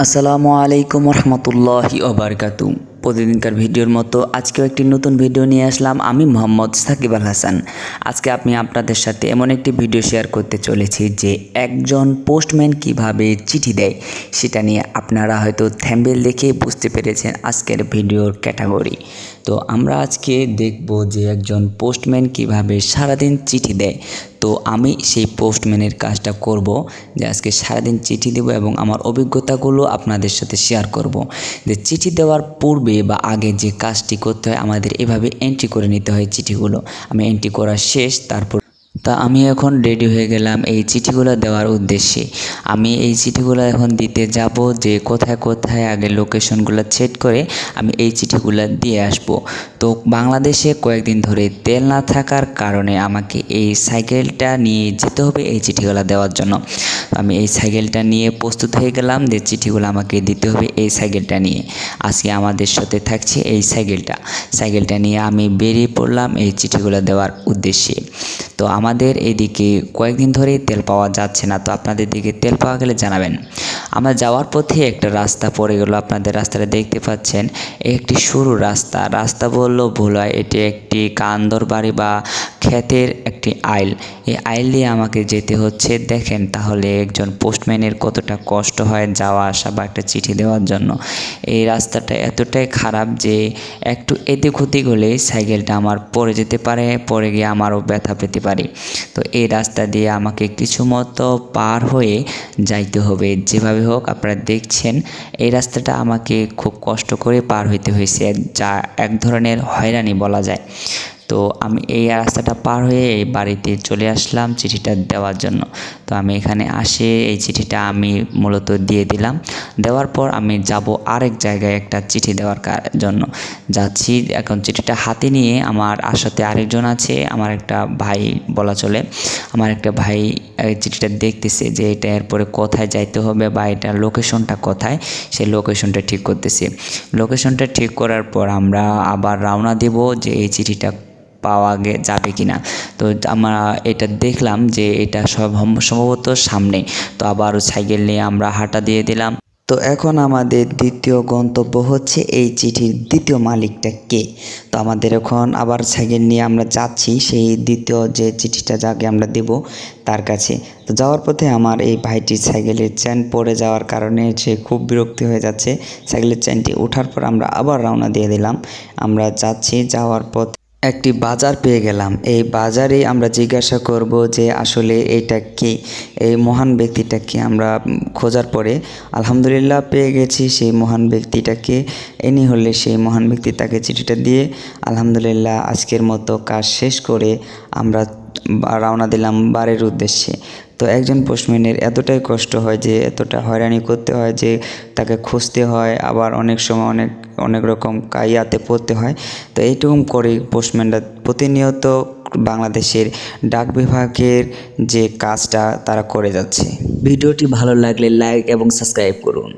আসসালামু আলাইকুম রহমতুল্লাহি ওবারকাতু। প্রতিদিনকার ভিডিওর মতো আজকেও একটি নতুন ভিডিও নিয়ে আসলাম। আমি মোহাম্মদ সাকিব আল হাসান। আজকে আমি আপনাদের সাথে এমন একটি ভিডিও শেয়ার করতে চলেছি যে একজন পোস্টম্যান কিভাবে চিঠি দেয় সেটা নিয়ে আপনারা হয়তো থাম্বনেল দেখে বুঝতে পেরেছেন আজকের ভিডিওর ক্যাটাগরি। তো আমরা আজকে দেখব যে একজন পোস্টম্যান কিভাবে সারাদিন চিঠি দেয়। তো আমি সেই পোস্টম্যানের কাজটা করব, যে আজকে সারাদিন চিঠি দেব এবং আমার অভিজ্ঞতাগুলো আপনাদের সাথে শেয়ার করব। যে চিঠি দেওয়ার পূর্বে বা আগে যে কাজটি করতে হয়, আমাদের এভাবে এন্ট্রি করে নিতে হয় চিঠিগুলো। আমি এন্ট্রি করা শেষ, তারপর আমি এখন রেডি হয়ে গেলাম এই চিঠিগুলো দেওয়ার উদ্দেশ্যে। আমি এই চিঠিগুলো এখন দিতে যাব, যে কোথায় কোথায় আগে লোকেশনগুলো সেট করে আমি এই চিঠিগুলো দিয়ে আসব। তো বাংলাদেশে কয়েকদিন ধরে তেল না থাকার কারণে আমাকে এই সাইকেলটা নিয়ে যেতে হবে এই চিঠিগুলো দেওয়ার জন্য। আমি এই সাইকেলটা নিয়ে প্রস্তুত হয়ে গেলাম যে চিঠিগুলো আমাকে দিতে হবে এই সাইকেলটা নিয়ে। আজকে আমাদের সাথে থাকছে এই সাইকেলটা নিয়ে আমি বেরিয়ে পড়লাম এই চিঠিগুলো দেওয়ার উদ্দেশ্যে। তো আমাদের এদিকে কয়েকদিন ধরেই তেল পাওয়া যাচ্ছে না, তো আপনাদের দিকে তেল পাওয়া গেলে জানাবেন। আমরা যাওয়ার পথে একটা রাস্তা পড়ে গেল, আপনাদের রাস্তাটা দেখতে পাচ্ছেন। একটি সরু রাস্তা বললেও ভুল হয়, এটি একটি কান্দর বাড়ি বা ক্ষেতের একটি আইল। এই আইল দিয়ে আমাকে যেতে হচ্ছে। দেখেন তাহলে একজন পোস্টম্যানের কতটা কষ্ট হয় যাওয়া আসা বা একটা চিঠি দেওয়ার জন্য। এই রাস্তাটা এতটাই খারাপ যে একটু এদিক ওদিক হলেই সাইকেলটা আমার পড়ে যেতে পারে, পড়ে গিয়ে আমারও ব্যথা পেতে পারি। তো এই রাস্তা দিয়ে আমাকে কিছু মতো পার হয়ে যাইতে হবে যেভাবে হোক। আপনারা দেখছেন এই রাস্তাটা আমাকে খুব কষ্ট করে পার হইতে হয়েছে, যা এক ধরনের হয়রানি বলা যায়। তো আমি এই রাস্তাটা পার হয়ে এই বাড়িতে চলে আসলাম চিঠিটা দেওয়ার জন্য। তো আমি এখানে আসে এই চিঠিটা আমি মূলত দিয়ে দিলাম। দেওয়ার পর আমি যাব আরেক জায়গায় একটা চিঠি দেওয়ার জন্য যাচ্ছি। এখন চিঠিটা হাতে নিয়ে আমার সাথে আরেকজন আছে, আমার একটা ভাই বলা চলে। আমার একটা ভাই চিঠিটা দেখতেছে যে এটা এরপরে কোথায় যাইতে হবে বা এটার লোকেশনটা কোথায়, সেই লোকেশনটা ঠিক করতেছে। লোকেশনটা ঠিক করার পর আমরা আবার রওনা দেব যে এই চিঠিটা পাওয়া যাবে কিনা। তো আমরা এটা দেখলাম যে এটা সম্ভবত সামনে। তো আবার সাইকেল নিয়ে আমরা হাঁটা দিয়ে দিলাম। তো এখন আমাদের দ্বিতীয় গন্তব্য হচ্ছে এই চিঠির দ্বিতীয় মালিকটা কে। তো আমাদের এখন আবার সাইকেল নিয়ে আমরা যাচ্ছি সেই দ্বিতীয় যে চিঠিটা যাকে আমরা দেব তার কাছে। তো যাওয়ার পথে আমার এই ভাইটির সাইকেলের চেন পড়ে যাওয়ার কারণে সে খুব বিরক্তি হয়ে যাচ্ছে। সাইকেলের চেনটি ওঠার পর আমরা আবার রওনা দিয়ে দিলাম। আমরা যাচ্ছি, যাওয়ার পথ একটি বাজার পেয়ে গেলাম। এই বাজারে আমরা জিজ্ঞাসা করব যে আসলে এটা কি, এই মহান ব্যক্তিটাকে আমরা খোঁজার পরে আলহামদুলিল্লাহ পেয়ে গেছি সেই মহান ব্যক্তিটাকে। ইনি হলে সেই মহান ব্যক্তি। তাকে চিঠিটা দিয়ে আলহামদুলিল্লাহ আজকের মতো কাজ শেষ করে আমরা রওনা দিলাম বাড়ির উদ্দেশ্যে। তো একজন পোস্টম্যানের এতটাই কষ্ট হয় যে এতটা হয়রানি করতে হয় যে তাকে খুঁজতে হয়, আবার অনেক সময় অনেক রকম কাইয়াতে পড়তে হয়। তো এইটুকু করে পোস্টম্যানরা প্রতিনিয়ত বাংলাদেশের ডাক বিভাগের যে কাজটা তারা করে যাচ্ছে। ভিডিওটি ভালো লাগলে লাইক এবং সাবস্ক্রাইব করুন।